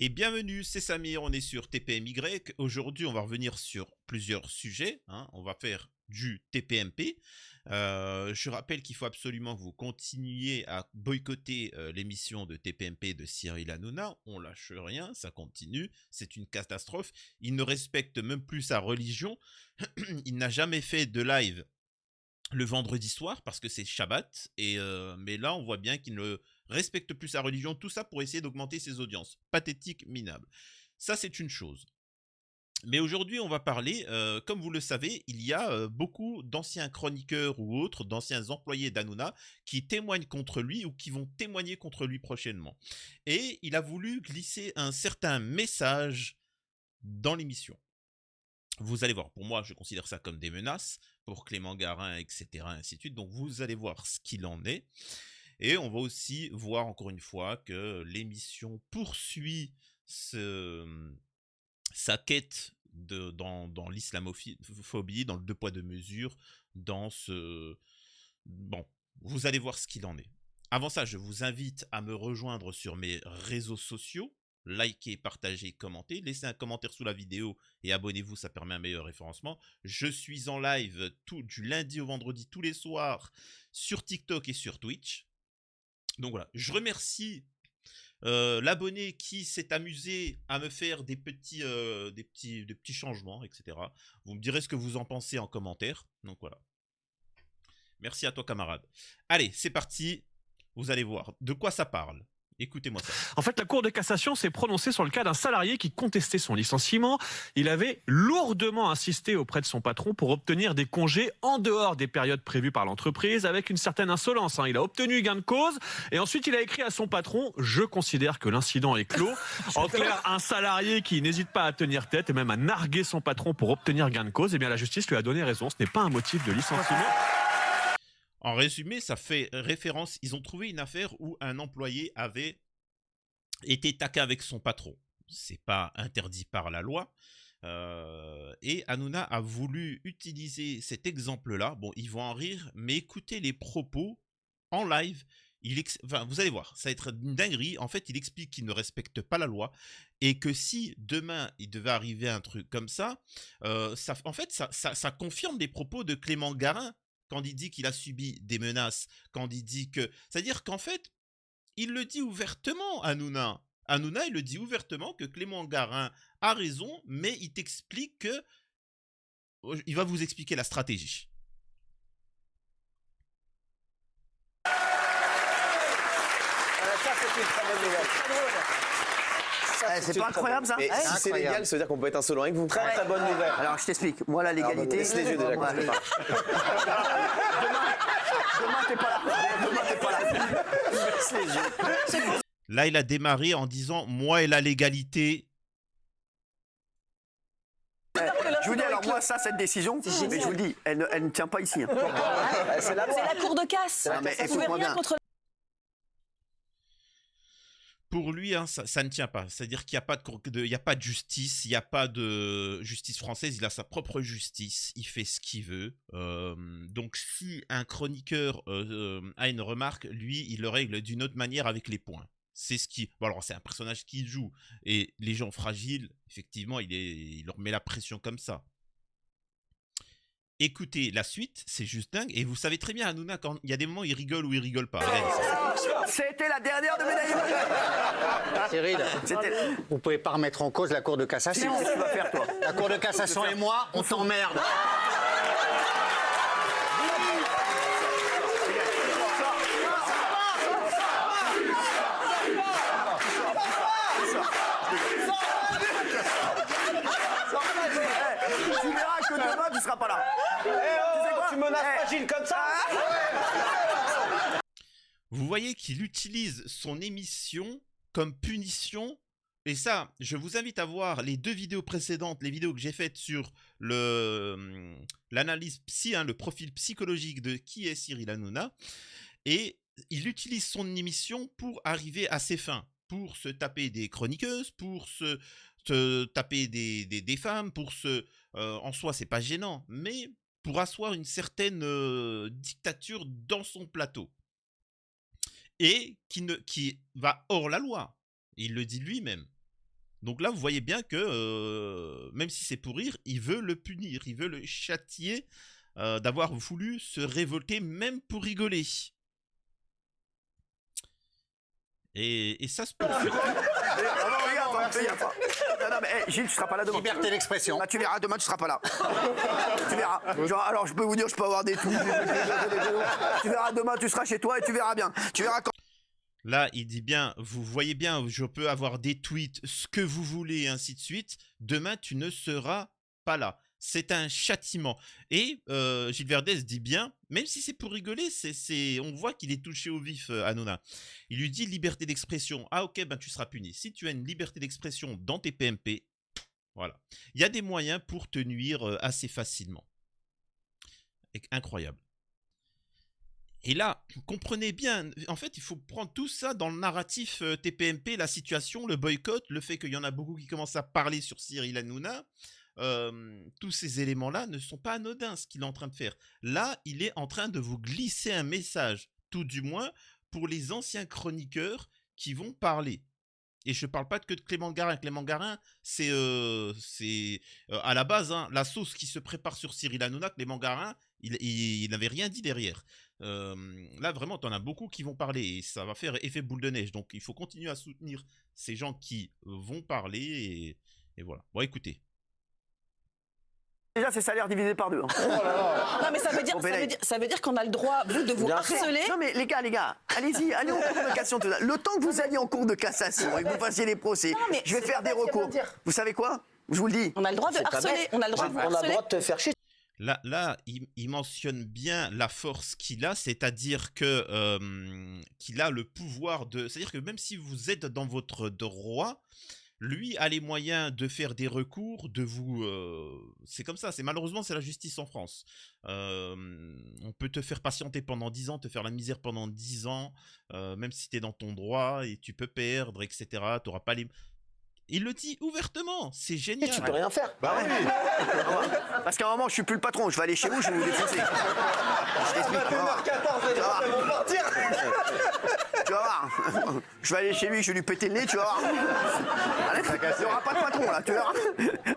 Et bienvenue, c'est Samir, on est sur TPMY. Aujourd'hui, on va revenir sur plusieurs sujets, hein. On va faire du TPMP. Je rappelle qu'il faut absolument que vous continuiez à boycotter l'émission de TPMP de Cyril Hanouna. On lâche rien, ça continue, c'est une catastrophe. Il ne respecte même plus sa religion. Il n'a jamais fait de live le vendredi soir parce que c'est Shabbat, mais là on voit bien qu'il ne respecte plus sa religion, tout ça pour essayer d'augmenter ses audiences. Pathétique, minable. Ça c'est une chose. Mais aujourd'hui on va parler, comme vous le savez, il y a beaucoup d'anciens chroniqueurs ou autres, d'anciens employés d'Hanouna qui témoignent contre lui ou qui vont témoigner contre lui prochainement. Et il a voulu glisser un certain message dans l'émission. Vous allez voir, pour moi, je considère ça comme des menaces, pour Clément Garin, etc., ainsi de suite. Donc, vous allez voir ce qu'il en est. Et on va aussi voir, encore une fois, que l'émission poursuit sa quête dans l'islamophobie, dans le deux poids, deux mesures, dans ce... Bon, vous allez voir ce qu'il en est. Avant ça, je vous invite à me rejoindre sur mes réseaux sociaux. Likez, partagez, commentez, laissez un commentaire sous la vidéo et abonnez-vous, ça permet un meilleur référencement. Je suis en live du lundi au vendredi tous les soirs sur TikTok et sur Twitch. Donc voilà, je remercie l'abonné qui s'est amusé à me faire des petits changements, etc. Vous me direz ce que vous en pensez en commentaire. Donc voilà. Merci à toi, camarade. Allez, c'est parti. Vous allez voir de quoi ça parle. Écoutez-moi ça. En fait, la Cour de cassation s'est prononcée sur le cas d'un salarié qui contestait son licenciement. Il avait lourdement insisté auprès de son patron pour obtenir des congés en dehors des périodes prévues par l'entreprise avec une certaine insolence. Il a obtenu gain de cause et ensuite il a écrit à son patron « Je considère que l'incident est clos ». En clair, un salarié qui n'hésite pas à tenir tête et même à narguer son patron pour obtenir gain de cause, eh bien la justice lui a donné raison. Ce n'est pas un motif de licenciement. En résumé, ça fait référence, ils ont trouvé une affaire où un employé avait été taquin avec son patron. C'est pas interdit par la loi. Et Hanouna a voulu utiliser cet exemple-là. Bon, ils vont en rire, mais écoutez les propos en live. Enfin, vous allez voir, ça va être une dinguerie. En fait, il explique qu'il ne respecte pas la loi et que si demain il devait arriver un truc comme ça, ça confirme les propos de Clément Garin quand il dit qu'il a subi des menaces, quand il dit que... C'est-à-dire qu'en fait, il le dit ouvertement, Hanouna. Hanouna, il le dit ouvertement que Clément Garin a raison, mais il t'explique que... Il va vous expliquer la stratégie. Ça, c'est une très bonne nouvelle. C'est pas incroyable ça? Mais si c'est légal, ça veut dire qu'on peut être insolent avec vous. Très très bonne nouvelle. Alors je t'explique, moi la légalité... Laisse les yeux déjà quand tu parles. Demain t'es pas là. Demain t'es pas là. Laisse les yeux. Là, il a démarré en disant « Moi et la légalité ». Je vous dis alors moi ça, cette décision, mais je vous le dis, elle ne tient pas ici. C'est la loi. C'est la cour de casse. Non, mais Ça pouvait écoute-moi rien bien. contre. Pour lui, hein, ça ne tient pas. C'est-à-dire qu'il n'y a pas de justice, il n'y a pas de justice française, il a sa propre justice, il fait ce qu'il veut. Donc si un chroniqueur a une remarque, lui, il le règle d'une autre manière avec les points. C'est ce qui... Bon, alors c'est un personnage qui joue, et les gens fragiles, effectivement, il leur met la pression comme ça. Écoutez, la suite, c'est juste dingue, et vous savez très bien, Hanouna, quand il y a des moments, il rigole ou il rigole pas. Regardez ça. C'était la dernière de médaille. Cyril, vous pouvez pas remettre en cause la Cour de cassation. Qu'est-ce que tu vas faire toi? La Cour de cassation et moi, on t'emmerde. Tu verras que demain tu seras pas là. Tu menaces fragile comme ça? Vous voyez qu'il utilise son émission comme punition. Et ça, je vous invite à voir les deux vidéos précédentes, les vidéos que j'ai faites sur l'analyse psy, le profil psychologique de qui est Cyril Hanouna. Et il utilise son émission pour arriver à ses fins, pour se taper des chroniqueuses, pour se taper des femmes, pour se... en soi, c'est pas gênant, mais pour asseoir une certaine dictature dans son plateau. Et qui va hors la loi. Il le dit lui-même. Donc là, vous voyez bien que, même si c'est pour rire, il veut le punir, il veut le châtier d'avoir voulu se révolter même pour rigoler. Et ça se poursuit. Non, mais Gilles, tu seras pas là demain. Liberté d'expression. Bah, tu verras, demain tu seras pas là. Tu verras. Alors je peux vous dire, je peux avoir des tout. Tu verras demain, tu seras chez toi et tu verras bien. Tu verras quand. Là, il dit bien, vous voyez bien, je peux avoir des tweets, ce que vous voulez, et ainsi de suite. Demain, tu ne seras pas là. C'est un châtiment. Et Gilles Verdez dit bien, même si c'est pour rigoler, on voit qu'il est touché au vif, Hanouna. Il lui dit liberté d'expression. Ah ok, ben tu seras puni. Si tu as une liberté d'expression dans tes PMP, voilà. Il y a des moyens pour te nuire assez facilement. Incroyable. Et là, comprenez bien, en fait, il faut prendre tout ça dans le narratif TPMP, la situation, le boycott, le fait qu'il y en a beaucoup qui commencent à parler sur Cyril Hanouna. Tous ces éléments-là ne sont pas anodins, ce qu'il est en train de faire. Là, il est en train de vous glisser un message, tout du moins pour les anciens chroniqueurs qui vont parler. Et je ne parle pas que de Clément Garin. Clément Garin, c'est à la base, hein, la sauce qui se prépare sur Cyril Hanouna. Clément Garin, il n'avait rien dit derrière. Là, vraiment, tu en as beaucoup qui vont parler et ça va faire effet boule de neige. Donc, il faut continuer à soutenir ces gens qui vont parler et voilà. Bon, écoutez. Déjà, c'est salaire divisé par 2. Hein. Non, mais ça veut dire qu'on a le droit, vous, de vous harceler. Non, mais les gars, allez-y, allez en cours de cassation. Le temps que vous alliez en cours de cassation et que vous fassiez les procès, je vais faire des recours. Vous savez quoi? Je vous le dis. On a le droit de harceler. On a le droit de vous harceler. On a le droit de te faire chier. Là, il mentionne bien la force qu'il a, c'est-à-dire que qu'il a le pouvoir de... C'est-à-dire que même si vous êtes dans votre droit, lui a les moyens de faire des recours, de vous... c'est comme ça, malheureusement, c'est la justice en France. On peut te faire patienter pendant 10 ans, te faire la misère pendant 10 ans, même si tu es dans ton droit, et tu peux perdre, etc. Tu n'auras pas les... Il le dit ouvertement, c'est génial. Et tu peux rien faire. Bah oui. Parce qu'à un moment, je suis plus le patron, je vais aller chez vous, je vais vous défoncer. Je t'explique. Tu vas voir. Je vais aller chez lui, je vais lui péter le nez, tu vas voir. Allez, il n'y aura pas de patron là, tu verras.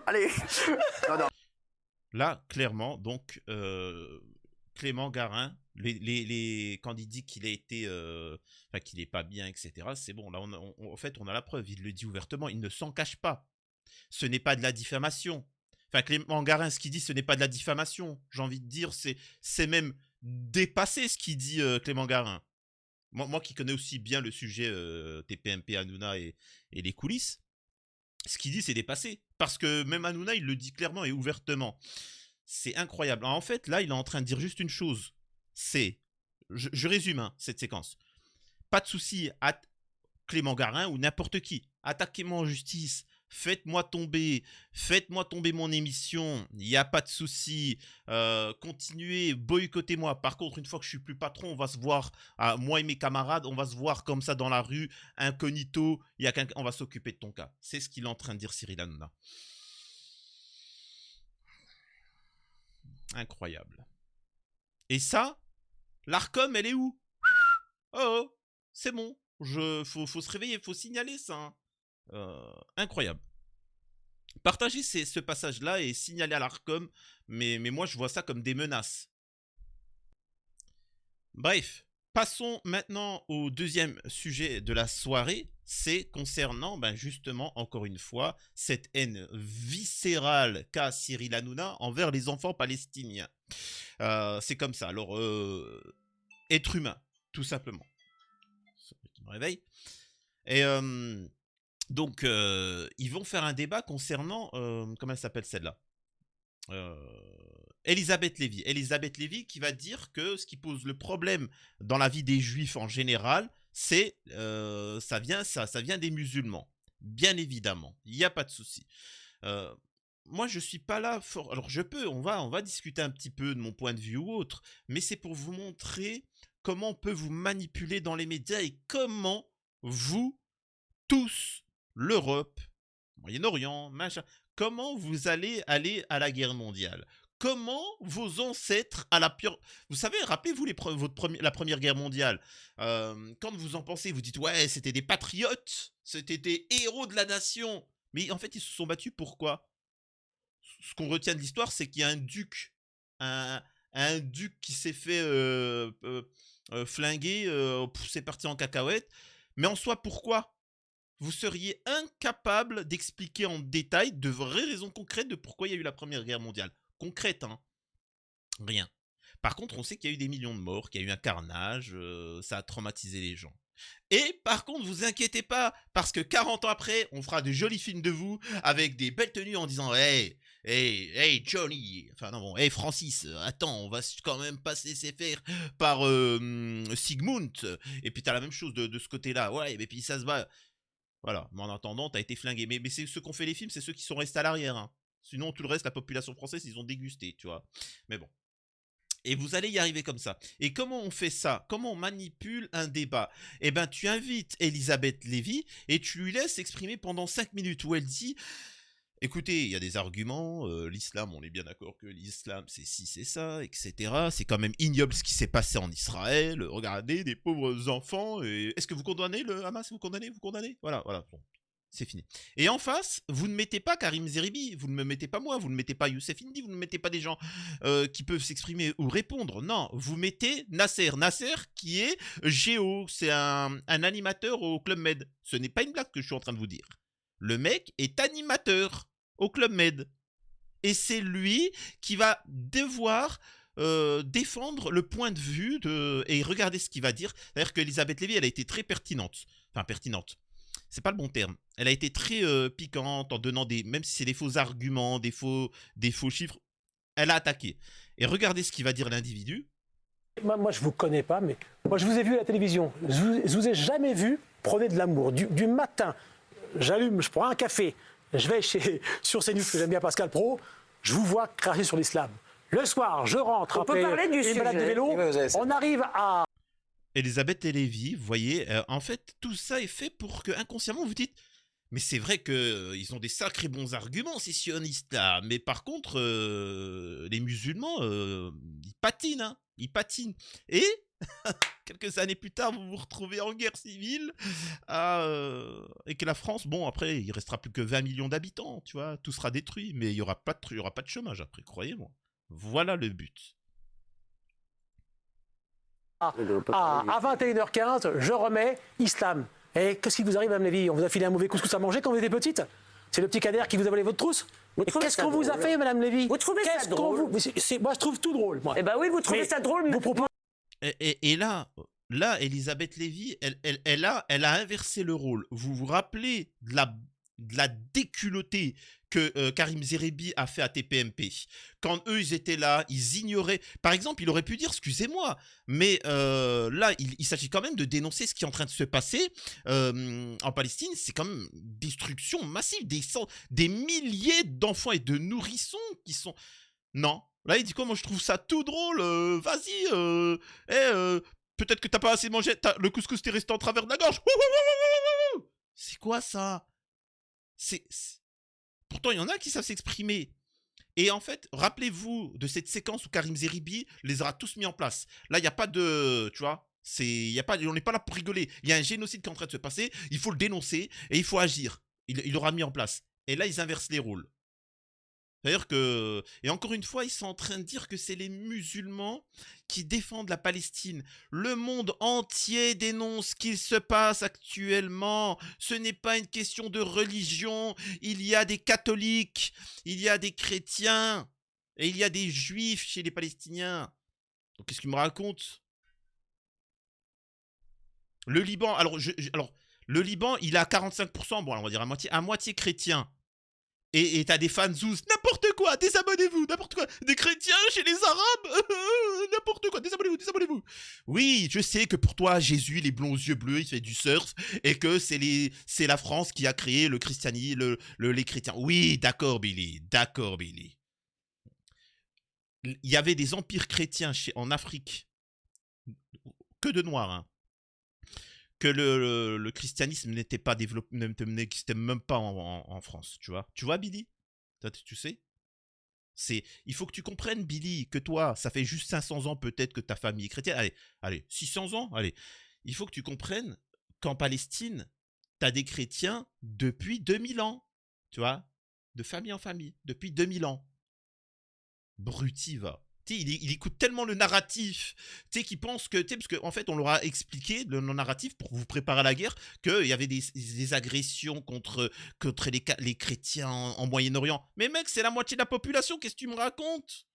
Allez. Non. Là, clairement, donc, Clément Garin, quand il dit qu'il a été, qu'il n'est pas bien, etc., c'est bon. Là, en fait, on a la preuve. Il le dit ouvertement. Il ne s'en cache pas. Ce n'est pas de la diffamation. Enfin, Clément Garin, ce qu'il dit, ce n'est pas de la diffamation. J'ai envie de dire, c'est même dépassé ce qu'il dit Clément Garin. Moi qui connais aussi bien le sujet TPMP, Hanouna et les coulisses, ce qu'il dit, c'est dépassé. Parce que même Hanouna, il le dit clairement et ouvertement. C'est incroyable. Alors, en fait, là, il est en train de dire juste une chose. C'est, je résume hein, cette séquence. Pas de souci à Clément Garin ou n'importe qui. Attaquez-moi en justice. Faites-moi tomber mon émission. Il n'y a pas de souci. Continuez, boycottez-moi. Par contre, une fois que je suis plus patron, on va se voir, moi et mes camarades, on va se voir comme ça dans la rue, incognito. On va s'occuper de ton cas. C'est ce qu'il est en train de dire, Cyril Hanouna. Incroyable. Et ça, l'Arcom, elle est où? Oh, c'est bon. Faut se réveiller, faut signaler ça. Hein. Incroyable. Partagez ce passage-là et signalez à l'Arcom, mais moi je vois ça comme des menaces. Bref, passons maintenant au deuxième sujet de la soirée. C'est concernant, justement, encore une fois, cette haine viscérale qu'a Cyril Hanouna envers les enfants palestiniens. C'est comme ça. Alors, être humain, tout simplement. C'est ce qui me réveille. Et donc, ils vont faire un débat concernant, comment elle s'appelle celle-là, Elisabeth Lévy. Elisabeth Lévy qui va dire que ce qui pose le problème dans la vie des juifs en général, c'est ça vient des musulmans. Bien évidemment, il n'y a pas de souci. Moi, je suis pas là alors on va discuter un petit peu de mon point de vue ou autre, mais c'est pour vous montrer comment on peut vous manipuler dans les médias et comment vous, tous, l'Europe, Moyen-Orient, machin, comment vous allez aller à la guerre mondiale. Comment vos ancêtres à la pire... Vous savez, rappelez-vous la Première Guerre mondiale. Quand vous en pensez, vous dites « Ouais, c'était des patriotes, c'était des héros de la nation. » Mais en fait, ils se sont battus pourquoi? Ce qu'on retient de l'histoire, c'est qu'il y a un duc, un duc qui s'est fait flinguer, c'est parti en cacahuète. Mais en soi, pourquoi? Vous seriez incapable d'expliquer en détail de vraies raisons concrètes de pourquoi il y a eu la Première Guerre mondiale. Concrète, hein. Rien. Par contre, on sait qu'il y a eu des millions de morts, qu'il y a eu un carnage, ça a traumatisé les gens. Et par contre, vous inquiétez pas, parce que 40 ans après, on fera de jolis films de vous, avec des belles tenues en disant « Hey, Johnny !» Enfin non, bon, « Hey, Francis, attends, on va quand même pas se laisser faire par Sigmund. » Et puis t'as la même chose de ce côté-là. Ouais, et puis ça se bat. Voilà, mais en attendant, t'as été flingué. Mais c'est ceux qui ont fait les films, c'est ceux qui sont restés à l'arrière. Hein. Sinon, tout le reste, la population française, ils ont dégusté, tu vois. Mais bon. Et vous allez y arriver comme ça. Et comment on fait ça? Comment on manipule un débat? Eh ben, tu invites Elisabeth Lévy et tu lui laisses exprimer pendant 5 minutes où elle dit « Écoutez, il y a des arguments, l'islam, on est bien d'accord que l'islam, c'est ci, c'est ça, etc. C'est quand même ignoble ce qui s'est passé en Israël. Regardez, des pauvres enfants. Est-ce que vous condamnez le Hamas? Vous condamnez? Voilà, bon. C'est fini. Et en face, vous ne mettez pas Karim Zeribi, vous ne me mettez pas moi, vous ne mettez pas Youssef Indy, vous ne mettez pas des gens qui peuvent s'exprimer ou répondre. Non, vous mettez Nasser. Nasser qui est Géo, c'est un animateur au Club Med. Ce n'est pas une blague que je suis en train de vous dire. Le mec est animateur au Club Med. Et c'est lui qui va devoir défendre le point de vue et regarder ce qu'il va dire. C'est-à-dire qu'Elisabeth Lévy, elle a été très pertinente. Enfin, pertinente. C'est pas le bon terme. Elle a été très piquante en donnant même si c'est des faux arguments, des faux chiffres, elle a attaqué. Et regardez ce qu'il va dire l'individu. Moi, je vous connais pas, mais moi, je vous ai vu à la télévision. Je vous ai jamais vu prôner de l'amour. Du matin, j'allume, je prends un café, je vais sur CNews, que j'aime bien Pascal Pro, je vous vois cracher sur l'islam. Le soir, je rentre après une balade de vélo, on arrive à... Elisabeth Lévy, vous voyez, en fait, tout ça est fait pour que inconsciemment vous dites mais c'est vrai qu'ils ont des sacrés bons arguments, ces sionistes là, mais par contre, les musulmans, ils patinent, hein, ils patinent. Et quelques années plus tard, vous vous retrouvez en guerre civile et que la France, bon, après, il restera plus que 20 millions d'habitants, tu vois, tout sera détruit, mais il n'y aura pas de chômage après, croyez-moi. Voilà le but. À 21h15, je remets islam. Et qu'est-ce qui vous arrive, Mme Lévy? On vous a filé un mauvais couscous à manger quand vous étiez petite? C'est le petit Kader qui vous a volé votre trousse? Qu'est-ce qu'on vous a fait, Mme Lévy? Vous trouvez ça drôle? Moi, je trouve tout drôle, moi. Eh ben oui, vous trouvez ça drôle, mais... Et là, Elisabeth Lévy, elle a inversé le rôle. Vous vous rappelez de la déculottée que Karim Zeribi a fait à TPMP. Quand eux, ils étaient là, ils ignoraient... Par exemple, il aurait pu dire, excusez-moi, mais là, il s'agit quand même de dénoncer ce qui est en train de se passer en Palestine. C'est quand même destruction massive, des milliers d'enfants et de nourrissons qui sont... Non. Là, il dit quoi? Moi, je trouve ça tout drôle. Vas-y, peut-être que t'as pas assez mangé. Le couscous t'est resté en travers de la gorge. C'est quoi ça? Pourtant, il y en a qui savent s'exprimer. Et en fait, rappelez-vous de cette séquence où Karim Zeribi les aura tous mis en place. Là, il n'y a pas de... Tu vois, on n'est pas là pour rigoler. Il y a un génocide qui est en train de se passer. Il faut le dénoncer et il faut agir. Il l'aura mis en place. Et là, ils inversent les rôles. C'est-à-dire que... Et encore une fois, ils sont en train de dire que c'est les musulmans qui défendent la Palestine. Le monde entier dénonce ce qu'il se passe actuellement. Ce n'est pas une question de religion. Il y a des catholiques, il y a des chrétiens, et il y a des juifs chez les Palestiniens. Donc qu'est-ce qu'il me raconte? Le Liban, alors le Liban, il est à 45%, bon, on va dire à moitié chrétien. Et t'as des fans zouz, n'importe quoi, désabonnez-vous, n'importe quoi, des chrétiens chez les arabes, n'importe quoi, désabonnez-vous. Oui, je sais que pour toi, Jésus, les blonds aux yeux bleus, il fait du surf, et que c'est la France qui a créé le christianisme, les chrétiens. Oui, d'accord, Billy. Il y avait des empires chrétiens en Afrique, que de noirs, hein. Que le christianisme n'était pas développé, n'existait même pas en France, tu vois. Tu vois, Billy? Tu sais? Il faut que tu comprennes, Billy, que toi, ça fait juste 500 ans peut-être que ta famille est chrétienne. Allez, 600 ans, allez. Il faut que tu comprennes qu'en Palestine, t'as des chrétiens depuis 2000 ans. tu vois, de famille en famille, depuis 2000 ans. Bruti va. Il écoute tellement le narratif, qu'il pense que, parce qu'en fait, on leur a expliqué le narratif pour vous préparer à la guerre, qu'il y avait des agressions contre les chrétiens en Moyen-Orient. Mais mec, c'est la moitié de la population, qu'est-ce que tu me racontes?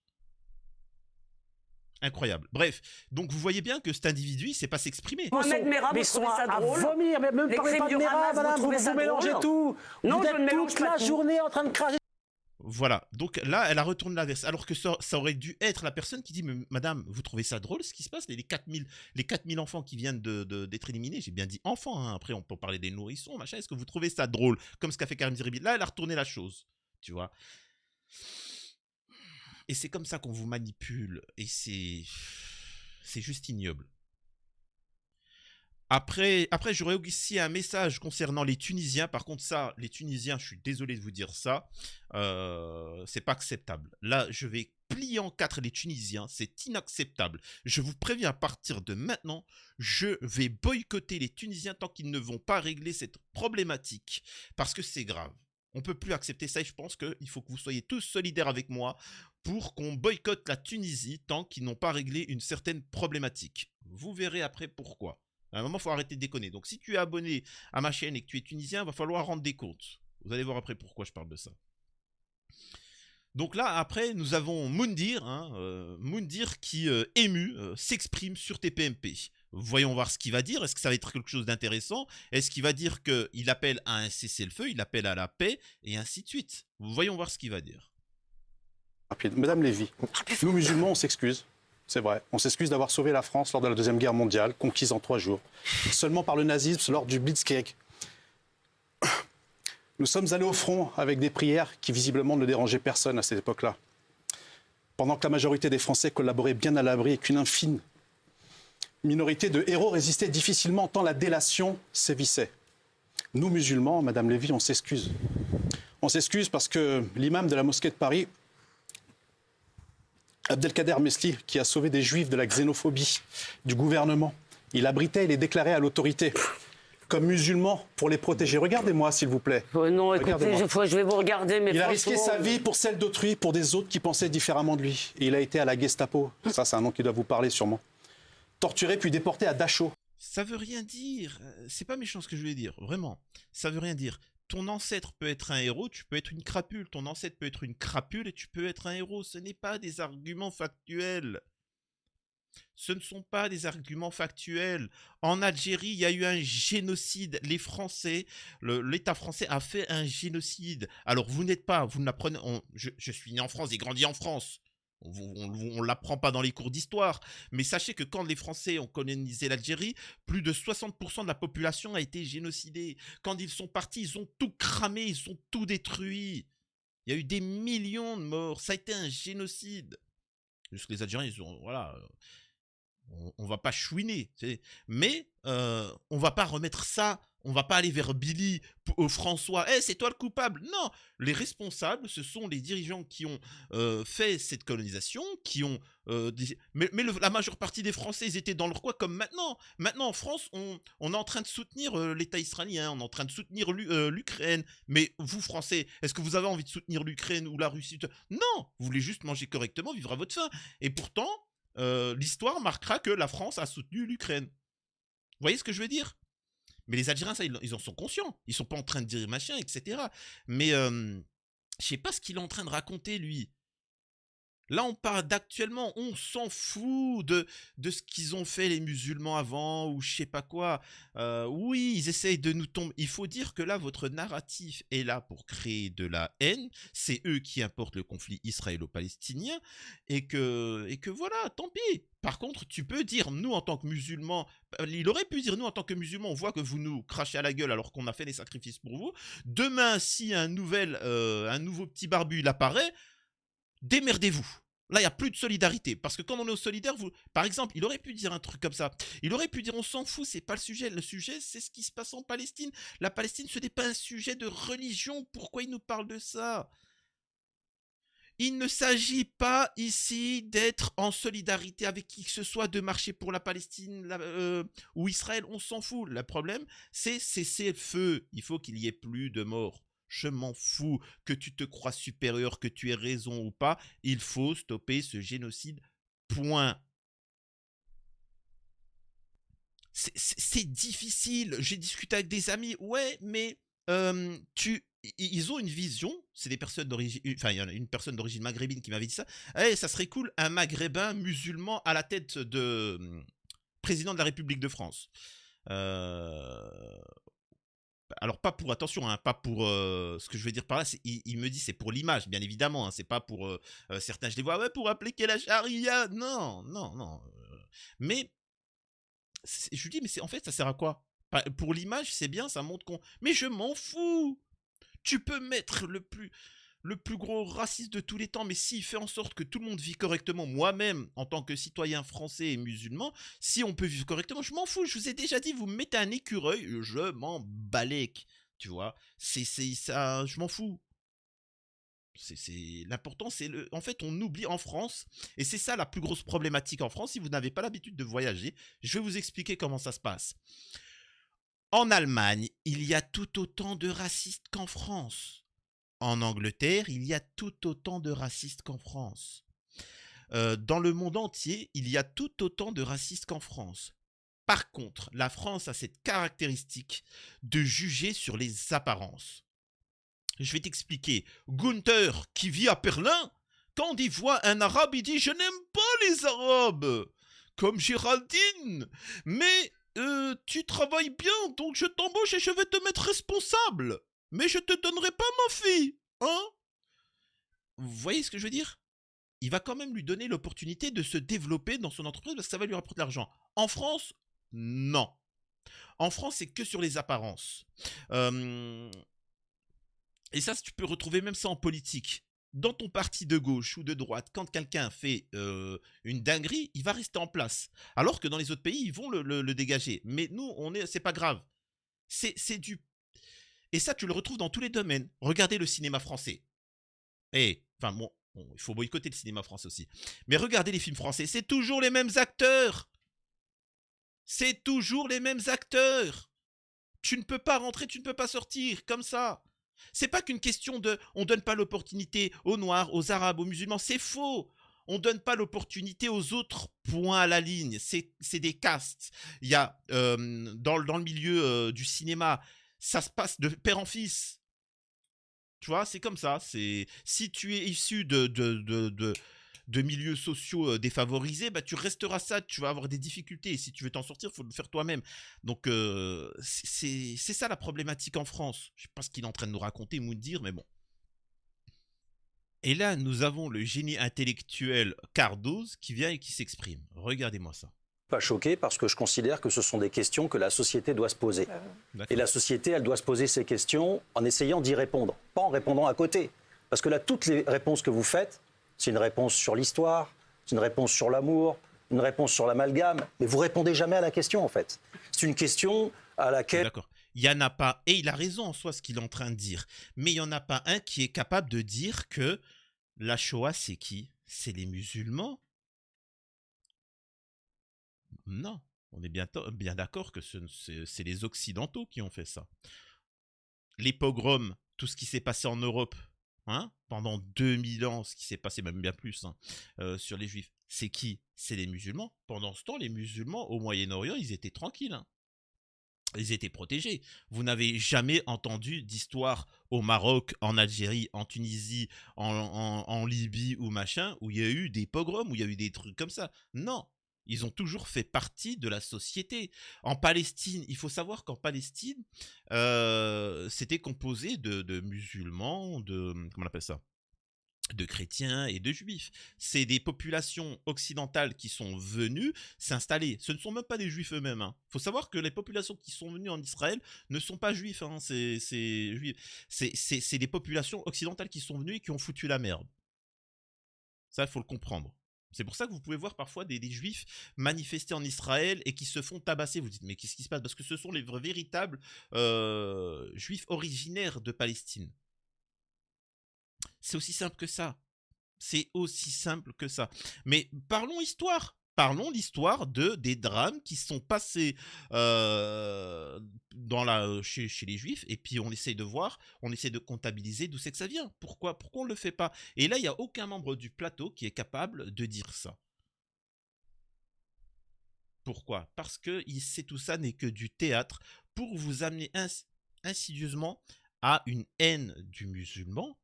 Incroyable. Bref, donc vous voyez bien que cet individu, il sait pas s'exprimer. Mohamed Merah, vous ils sont trouvez ça à drôle? vomir, mais même Les parlez pas crimes de du Merah, Hamas, madame, vous trouvez vous ça mélangez drôle? tout. Non, vous je ne êtes mélange toute pas la tout. journée en train de cracher. Voilà, donc là, elle a retourné la veste, alors que ça aurait dû être la personne qui dit, mais madame, vous trouvez ça drôle ce qui se passe, les 4000 enfants qui viennent d'être éliminés, j'ai bien dit enfants, hein. Après on peut parler des nourrissons, machin, est-ce que vous trouvez ça drôle, comme ce qu'a fait Karim Zeribi? Là, elle a retourné la chose, tu vois. Et c'est comme ça qu'on vous manipule, et c'est juste ignoble. Après j'aurais aussi un message concernant les Tunisiens. Par contre, ça, les Tunisiens, je suis désolé de vous dire ça, c'est pas acceptable. Là, je vais plier en quatre les Tunisiens, c'est inacceptable. Je vous préviens, à partir de maintenant, je vais boycotter les Tunisiens tant qu'ils ne vont pas régler cette problématique, parce que c'est grave. On ne peut plus accepter ça et je pense qu'il faut que vous soyez tous solidaires avec moi pour qu'on boycotte la Tunisie tant qu'ils n'ont pas réglé une certaine problématique. Vous verrez après pourquoi. À un moment, il faut arrêter de déconner. Donc, si tu es abonné à ma chaîne et que tu es tunisien, il va falloir rendre des comptes. Vous allez voir après pourquoi je parle de ça. Donc là, après, nous avons Moundir, Moundir qui, ému, s'exprime sur TPMP. Voyons voir ce qu'il va dire. Est-ce que ça va être quelque chose d'intéressant? Est-ce qu'il va dire qu'il appelle à un cessez-le-feu, il appelle à la paix, et ainsi de suite? Voyons voir ce qu'il va dire. Madame Lévy, nous musulmans, on s'excuse. C'est vrai, on s'excuse d'avoir sauvé la France lors de la Deuxième Guerre mondiale, conquise en 3 jours, seulement par le nazisme lors du Blitzkrieg. Nous sommes allés au front avec des prières qui visiblement ne dérangeaient personne à cette époque-là. Pendant que la majorité des Français collaboraient bien à l'abri et qu'une infime minorité de héros résistait difficilement tant la délation sévissait. Nous, musulmans, Madame Lévy, on s'excuse. On s'excuse parce que l'imam de la mosquée de Paris, Abdelkader Mesli, qui a sauvé des juifs de la xénophobie du gouvernement, il abritait et les déclarait à l'autorité comme musulmans pour les protéger. Regardez-moi, s'il vous plaît. Non, écoutez, je vais vous regarder, mais il a risqué sa vie pour celle d'autrui, pour des autres qui pensaient différemment de lui. Et il a été à la Gestapo. Ça, c'est un nom qui doit vous parler sûrement. Torturé puis déporté à Dachau. Ça veut rien dire. C'est pas méchant ce que je voulais dire. Vraiment. Ça veut rien dire. Ton ancêtre peut être un héros, tu peux être une crapule. Ton ancêtre peut être une crapule et tu peux être un héros. Ce n'est pas des arguments factuels. Ce ne sont pas des arguments factuels. En Algérie, il y a eu un génocide. Les Français, l'État français a fait un génocide. Alors vous n'êtes pas, vous n'apprenez. Je suis né en France, j'ai grandi en France. On l'apprend pas dans les cours d'histoire, mais sachez que quand les Français ont colonisé l'Algérie, plus de 60% de la population a été génocidée. Quand ils sont partis, ils ont tout cramé, ils ont tout détruit. Il y a eu des millions de morts, ça a été un génocide. Juste que les Algériens, ils ont, voilà, on va pas chouiner, mais on va pas remettre ça. On va pas aller vers Billy, François, c'est toi le coupable. Non, les responsables, ce sont les dirigeants qui ont fait cette colonisation, qui ont... Mais la majeure partie des Français, ils étaient dans leur coin comme maintenant. Maintenant, en France, on est en train de soutenir l'État israélien, on est en train de soutenir l'Ukraine. Mais vous, Français, est-ce que vous avez envie de soutenir l'Ukraine ou la Russie? Non, vous voulez juste manger correctement, vivre à votre faim. Et pourtant, l'histoire marquera que la France a soutenu l'Ukraine. Vous voyez ce que je veux dire? Mais les Algériens, ça, ils en sont conscients. Ils sont pas en train de dire machin, etc. Mais je sais pas ce qu'il est en train de raconter, lui. Là, on parle d'actuellement. On s'en fout de ce qu'ils ont fait les musulmans avant ou je sais pas quoi. Oui, ils essayent de nous tomber. Il faut dire que là, votre narratif est là pour créer de la haine. C'est eux qui importent le conflit israélo-palestinien. Et que voilà, tant pis. Par contre, tu peux dire, nous, en tant que musulmans, il aurait pu dire, nous, en tant que musulmans, on voit que vous nous crachez à la gueule alors qu'on a fait des sacrifices pour vous. Demain, si un nouveau petit barbu, il apparaît, démerdez-vous. Là, il n'y a plus de solidarité. Parce que quand on est solidaire, par exemple, il aurait pu dire un truc comme ça. Il aurait pu dire, on s'en fout, c'est pas le sujet. Le sujet, c'est ce qui se passe en Palestine. La Palestine, ce n'est pas un sujet de religion. Pourquoi il nous parle de ça ? Il ne s'agit pas ici d'être en solidarité avec qui que ce soit, de marcher pour la Palestine ou Israël, on s'en fout. Le problème, c'est cesser le feu. Il faut qu'il y ait plus de morts. Je m'en fous que tu te crois supérieur, que tu aies raison ou pas. Il faut stopper ce génocide. Point. C'est difficile. J'ai discuté avec des amis. Ouais, mais ils ont une vision. C'est des personnes d'origine. Enfin, il y en a une personne d'origine maghrébine qui m'avait dit ça. Eh, ça serait cool, un maghrébin musulman à la tête de président de la République de France. Alors pas pour, attention, hein, pas pour ce que je veux dire par là, il me dit c'est pour l'image, bien évidemment, hein, c'est pas pour certains, je les vois, ouais, pour appliquer la charia, non, non, non. Mais je lui dis, mais en fait, ça sert à quoi? Pour l'image, c'est bien, ça montre qu'on... Mais je m'en fous. Tu peux mettre le plus gros raciste de tous les temps, mais s'il fait en sorte que tout le monde vit correctement, moi-même, en tant que citoyen français et musulman, si on peut vivre correctement, je m'en fous. Je vous ai déjà dit, vous me mettez un écureuil, je m'en balèque. Tu vois, c'est ça, je m'en fous. L'important, c'est en fait, on oublie en France, et c'est ça la plus grosse problématique en France. Si vous n'avez pas l'habitude de voyager, je vais vous expliquer comment ça se passe. En Allemagne, il y a tout autant de racistes qu'en France. En Angleterre, il y a tout autant de racistes qu'en France. Dans le monde entier, il y a tout autant de racistes qu'en France. Par contre, la France a cette caractéristique de juger sur les apparences. Je vais t'expliquer. Gunther, qui vit à Berlin, quand il voit un arabe, il dit « Je n'aime pas les arabes !» Comme Géraldine. Mais tu travailles bien, donc je t'embauche et je vais te mettre responsable. Mais je te donnerai pas ma fille. Hein? Vous voyez ce que je veux dire? Il va quand même lui donner l'opportunité de se développer dans son entreprise parce que ça va lui rapporter de l'argent. En France, non. En France, c'est que sur les apparences. Et ça, tu peux retrouver même ça en politique. Dans ton parti de gauche ou de droite, quand quelqu'un fait une dinguerie, il va rester en place. Alors que dans les autres pays, ils vont le dégager. Mais nous, c'est pas grave. C'est du... Et ça, tu le retrouves dans tous les domaines. Regardez le cinéma français. Enfin bon, il faut boycotter le cinéma français aussi. Mais regardez les films français, c'est toujours les mêmes acteurs. C'est toujours les mêmes acteurs. Tu ne peux pas rentrer, tu ne peux pas sortir, comme ça. C'est pas qu'une question de... On donne pas l'opportunité aux Noirs, aux Arabes, aux musulmans. C'est faux. On donne pas l'opportunité aux autres, point à la ligne. C'est des castes. Il y a, dans le milieu du cinéma, ça se passe de père en fils. Tu vois, c'est comme ça. Si tu es issu de milieux sociaux défavorisés, bah, tu resteras ça, tu vas avoir des difficultés. Et si tu veux t'en sortir, il faut le faire toi-même. Donc, c'est ça la problématique en France. Je ne sais pas ce qu'il est en train de nous raconter ou nous dire, mais bon. Et là, nous avons le génie intellectuel Cardoz qui vient et qui s'exprime. Regardez-moi ça. Pas choqué parce que je considère que ce sont des questions que la société doit se poser. Et la société, elle doit se poser ces questions en essayant d'y répondre, pas en répondant à côté. Parce que là, toutes les réponses que vous faites, c'est une réponse sur l'histoire, c'est une réponse sur l'amour, une réponse sur l'amalgame, mais vous répondez jamais à la question en fait. C'est une question à laquelle... D'accord. Il n'y en a pas, et il a raison en soi ce qu'il est en train de dire, mais il n'y en a pas un qui est capable de dire que la Shoah, c'est qui? C'est les musulmans? Non, on est bien d'accord que c'est les Occidentaux qui ont fait ça. Les pogroms, tout ce qui s'est passé en Europe, hein, pendant 2000 ans, ce qui s'est passé même bien plus sur les Juifs, c'est qui? C'est les musulmans. Pendant ce temps, les musulmans au Moyen-Orient, ils étaient tranquilles. Hein. Ils étaient protégés. Vous n'avez jamais entendu d'histoire au Maroc, en Algérie, en Tunisie, en Libye ou machin, où il y a eu des pogroms, où il y a eu des trucs comme ça. Non. Ils ont toujours fait partie de la société. En Palestine, il faut savoir qu'en Palestine, c'était composé de musulmans, comment on appelle ça? De chrétiens et de juifs. C'est des populations occidentales qui sont venues s'installer. Ce ne sont même pas des juifs eux-mêmes. Il faut savoir que les populations qui sont venues en Israël ne sont pas juifs. Hein. C'est des populations occidentales qui sont venues et qui ont foutu la merde. Ça, il faut le comprendre. C'est pour ça que vous pouvez voir parfois des juifs manifester en Israël et qui se font tabasser. Vous dites, mais qu'est-ce qui se passe? Parce que ce sont les véritables juifs originaires de Palestine. C'est aussi simple que ça. C'est aussi simple que ça. Mais parlons histoire. parlons l'histoire des drames qui sont passés chez les Juifs, et puis on essaye de voir, on essaie de comptabiliser d'où c'est que ça vient. Pourquoi on ne le fait pas? Et là, il n'y a aucun membre du plateau qui est capable de dire ça. Pourquoi? Parce que tout ça n'est que du théâtre pour vous amener insidieusement à une haine du musulman,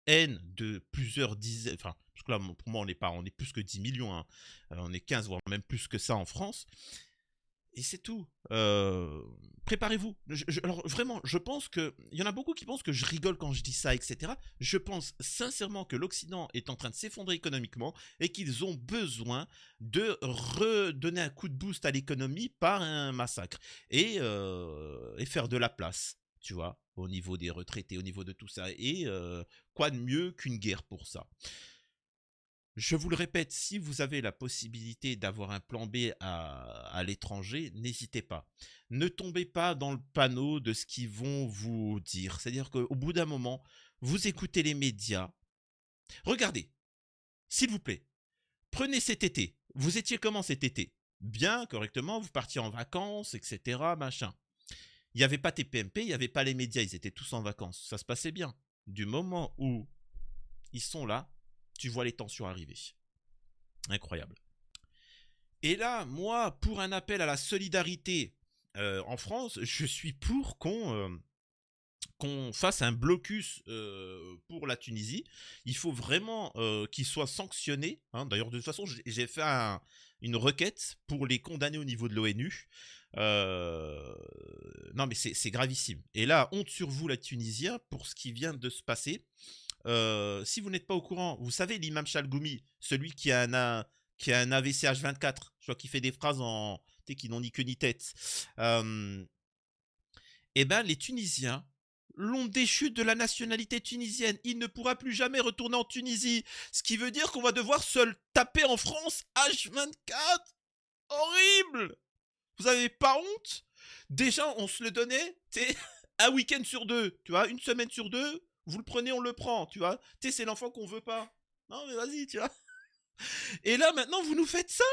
haine de plusieurs dizaines, enfin, parce que là, pour moi, on est plus que 10 millions, hein. On est 15, voire même plus que ça en France. Et c'est tout. Préparez-vous. Alors vraiment, je pense que... Il y en a beaucoup qui pensent que je rigole quand je dis ça, etc. Je pense sincèrement que l'Occident est en train de s'effondrer économiquement et qu'ils ont besoin de redonner un coup de boost à l'économie par un massacre. Et faire de la place, tu vois, au niveau des retraités, au niveau de tout ça. Et quoi de mieux qu'une guerre pour ça? Je vous le répète, si vous avez la possibilité d'avoir un plan B à l'étranger, n'hésitez pas. Ne tombez pas dans le panneau de ce qu'ils vont vous dire. C'est-à-dire qu'au bout d'un moment, vous écoutez les médias. Regardez, s'il vous plaît, prenez cet été. Vous étiez comment cet été? Bien, correctement, vous partiez en vacances, etc. Machin. Il n'y avait pas TPMP, il n'y avait pas les médias, ils étaient tous en vacances. Ça se passait bien. Du moment où ils sont là, tu vois les tensions arriver. Incroyable. Et là, moi, pour un appel à la solidarité en France, je suis pour qu'on fasse un blocus pour la Tunisie. Il faut vraiment qu'il soit sanctionné. Hein. D'ailleurs, de toute façon, j'ai fait une requête pour les condamner au niveau de l'ONU. Non, mais c'est gravissime. Et là, honte sur vous, la Tunisiens, pour ce qui vient de se passer. Si vous n'êtes pas au courant, vous savez l'imam Chalgoumi, celui qui a un AVC H24, je crois qu'il fait des phrases qui n'ont ni queue ni tête. Eh ben, les Tunisiens l'ont déchu de la nationalité tunisienne. Il ne pourra plus jamais retourner en Tunisie. Ce qui veut dire qu'on va devoir se le taper en France H24. Horrible! Vous avez pas honte? Déjà, on se le donnait, un week-end sur deux, tu vois, une semaine sur deux. Vous le prenez, on le prend, tu vois. C'est l'enfant qu'on veut pas. Non, mais vas-y, tu vois. Et là, maintenant, vous nous faites ça?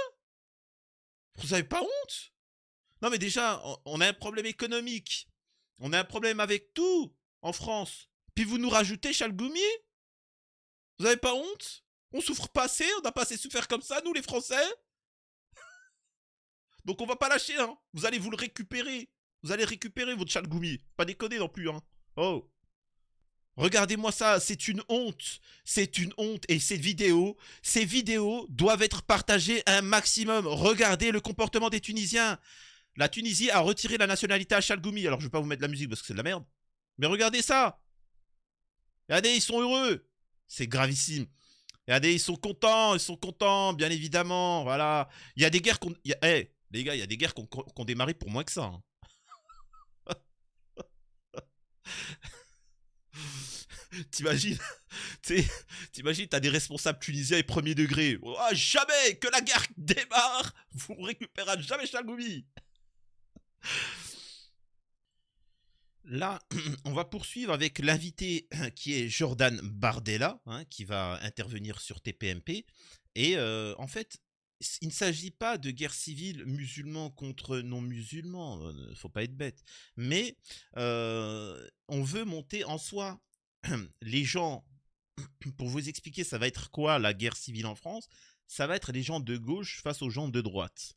Vous avez pas honte? Non, mais déjà, on a un problème économique. On a un problème avec tout en France. Puis vous nous rajoutez Chalgoumi? Vous avez pas honte? On souffre pas assez? On n'a pas assez souffert comme ça, nous, les Français? Donc on va pas lâcher, hein. Vous allez vous le récupérer. Vous allez récupérer votre Chalgoumi. Pas déconner non plus, hein. Oh. Regardez-moi ça, c'est une honte. C'est une honte. Et ces vidéos doivent être partagées un maximum. Regardez le comportement des Tunisiens. La Tunisie a retiré la nationalité à Chalgoumi. Alors je vais pas vous mettre de la musique parce que c'est de la merde. Mais regardez ça. Regardez, ils sont heureux. C'est gravissime. Regardez, ils sont contents, bien évidemment. Voilà. Il y a des guerres qu'on... Hey, les gars, il y a des guerres qu'on démarré pour moins que ça. Hein. T'imagines, t'as des responsables tunisiens et premier degré. Oh, jamais que la guerre démarre, vous ne récupérerez jamais Chalgoumi. Là, on va poursuivre avec l'invité qui est Jordan Bardella, hein, qui va intervenir sur TPMP. Et en fait, il ne s'agit pas de guerre civile musulmans contre non-musulmans, faut pas être bête. Mais on veut monter en soi. Les gens, pour vous expliquer, ça va être quoi la guerre civile en France? Ça va être les gens de gauche face aux gens de droite.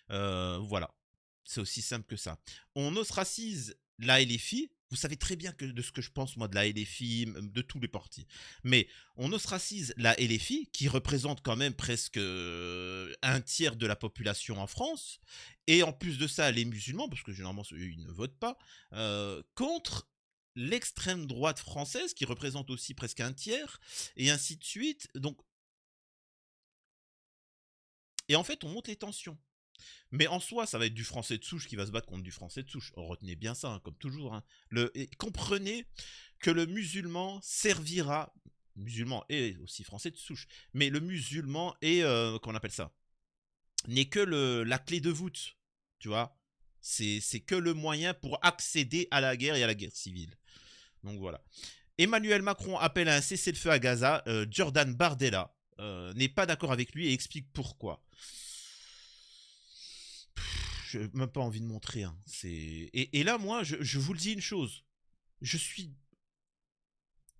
Voilà. C'est aussi simple que ça. On ostracise la LFI. Vous savez très bien de ce que je pense, moi, de la LFI, de tous les partis. Mais on ostracise la LFI, qui représente quand même presque un tiers de la population en France. Et en plus de ça, les musulmans, parce que généralement, ils ne votent pas, contre l'extrême droite française, qui représente aussi presque un tiers, et ainsi de suite. Donc... Et en fait, on monte les tensions. Mais en soi, ça va être du français de souche qui va se battre contre du français de souche. Retenez bien ça, hein, comme toujours. Hein. Comprenez que le musulman servira, musulman et aussi français de souche, mais le musulman est, comment on appelle ça, n'est que la clé de voûte, tu vois. C'est que le moyen pour accéder à la guerre et à la guerre civile. Donc voilà. Emmanuel Macron appelle à un cessez-le-feu à Gaza. Jordan Bardella n'est pas d'accord avec lui et explique pourquoi. Je n'ai même pas envie de montrer. Hein. Et là, moi, je vous le dis une chose. Je suis...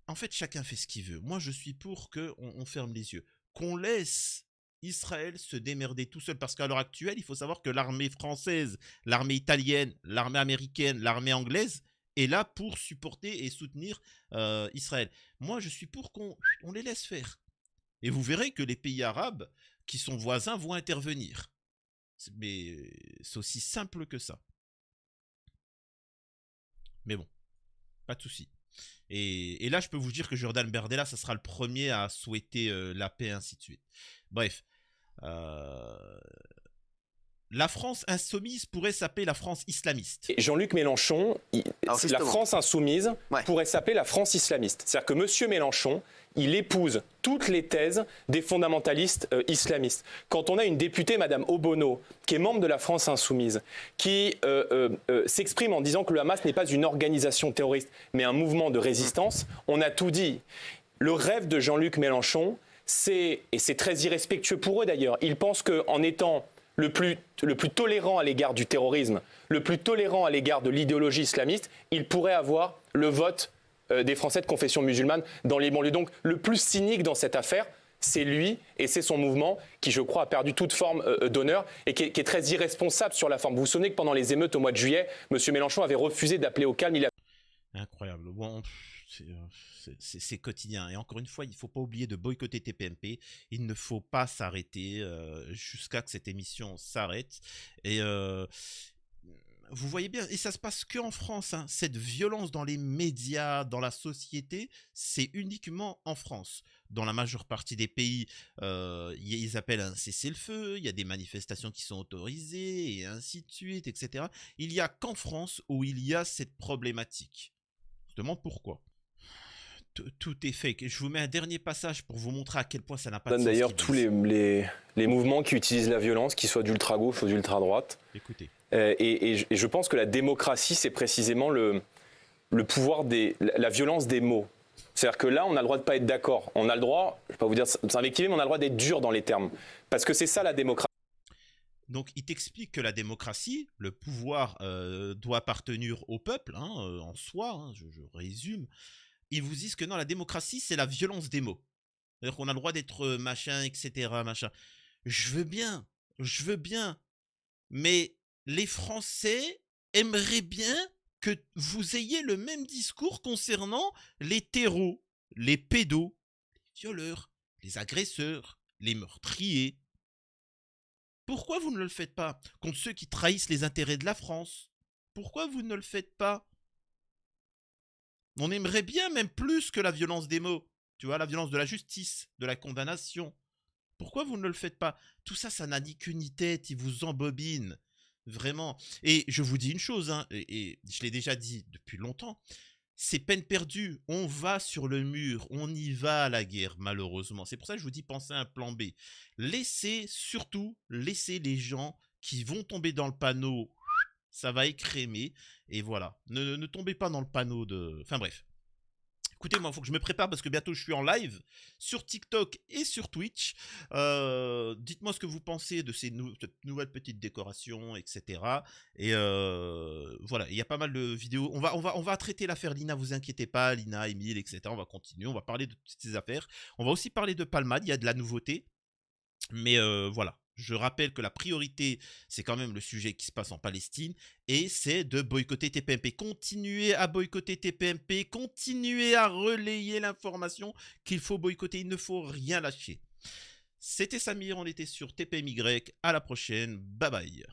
En fait, chacun fait ce qu'il veut. Moi, je suis pour qu'on ferme les yeux. Qu'on laisse Israël se démerder tout seul. Parce qu'à l'heure actuelle, il faut savoir que l'armée française, l'armée italienne, l'armée américaine, l'armée anglaise est là pour supporter et soutenir Israël. Moi, je suis pour qu'on les laisse faire. Et vous verrez que les pays arabes qui sont voisins vont intervenir. Mais c'est aussi simple que ça. Mais bon, pas de souci. Et là, je peux vous dire que Jordan Bardella, ça sera le premier à souhaiter la paix, ainsi de suite. Bref. La France insoumise pourrait s'appeler la France islamiste. Et Jean-Luc Mélenchon, la France insoumise pourrait s'appeler la France islamiste. C'est-à-dire que M. Mélenchon, il épouse toutes les thèses des fondamentalistes islamistes. Quand on a une députée, Madame Obono, qui est membre de la France insoumise, qui s'exprime en disant que le Hamas n'est pas une organisation terroriste, mais un mouvement de résistance, on a tout dit. Le rêve de Jean-Luc Mélenchon, et c'est très irrespectueux pour eux d'ailleurs, ils pensent qu'en étant le plus tolérant à l'égard du terrorisme, le plus tolérant à l'égard de l'idéologie islamiste, il pourrait avoir le vote des Français de confession musulmane dans les banlieues. Donc le plus cynique dans cette affaire, c'est lui et c'est son mouvement qui, je crois, a perdu toute forme d'honneur et qui est très irresponsable sur la forme. Vous vous souvenez que pendant les émeutes au mois de juillet, M. Mélenchon avait refusé d'appeler au calme. Incroyable. Bon, c'est quotidien. Et encore une fois, il ne faut pas oublier de boycotter TPMP. Il ne faut pas s'arrêter jusqu'à que cette émission s'arrête. Et vous voyez bien, et ça se passe qu'en France. Hein. Cette violence dans les médias, dans la société, c'est uniquement en France. Dans la majeure partie des pays, ils appellent un cessez-le-feu, il y a des manifestations qui sont autorisées, et ainsi de suite, etc. Il n'y a qu'en France où il y a cette problématique. Je me demande pourquoi. Tout est fake. Je vous mets un dernier passage pour vous montrer à quel point ça n'a pas de sens. D'ailleurs, tous les mouvements qui utilisent la violence, qu'ils soient d'ultra-gauche ou d'ultra-droite. Écoutez. Et je pense que la démocratie, c'est précisément le pouvoir la violence des mots. C'est-à-dire que là, on a le droit de ne pas être d'accord. On a le droit, je ne vais pas vous dire c'est invectivé, mais on a le droit d'être dur dans les termes. Parce que c'est ça la démocratie. Donc, il t'explique que la démocratie, le pouvoir doit appartenir au peuple, hein, en soi, hein, je résume. Ils vous disent que non, la démocratie, c'est la violence des mots. C'est-à-dire qu'on a le droit d'être machin, etc., machin. Je veux bien, mais les Français aimeraient bien que vous ayez le même discours concernant les terreaux, les pédos, les violeurs, les agresseurs, les meurtriers. Pourquoi vous ne le faites pas contre ceux qui trahissent les intérêts de la France? Pourquoi vous ne le faites pas? On aimerait bien même plus que la violence des mots. Tu vois, la violence de la justice, de la condamnation. Pourquoi vous ne le faites pas? Tout ça, ça n'a ni queue ni tête, il vous embobine. Vraiment. Et je vous dis une chose, hein, et je l'ai déjà dit depuis longtemps, c'est peine perdue. On va sur le mur, on y va à la guerre, malheureusement. C'est pour ça que je vous dis, pensez à un plan B. Surtout, laissez les gens qui vont tomber dans le panneau, ça va écrémer, et voilà. Ne tombez pas dans le panneau de... Enfin bref. Écoutez, moi, il faut que je me prépare parce que bientôt je suis en live sur TikTok et sur Twitch. Dites-moi ce que vous pensez de cette nouvelle petite décoration, etc. Et voilà, il y a pas mal de vidéos. On va traiter l'affaire Lina, vous inquiétez pas, Lina, Emile, etc. On va continuer, on va parler de toutes ces affaires. On va aussi parler de Palmade, il y a de la nouveauté. Mais voilà. Je rappelle que la priorité, c'est quand même le sujet qui se passe en Palestine et c'est de boycotter TPMP. Continuez à boycotter TPMP, continuez à relayer l'information qu'il faut boycotter, il ne faut rien lâcher. C'était Samir, on était sur TPMY, à la prochaine, bye bye.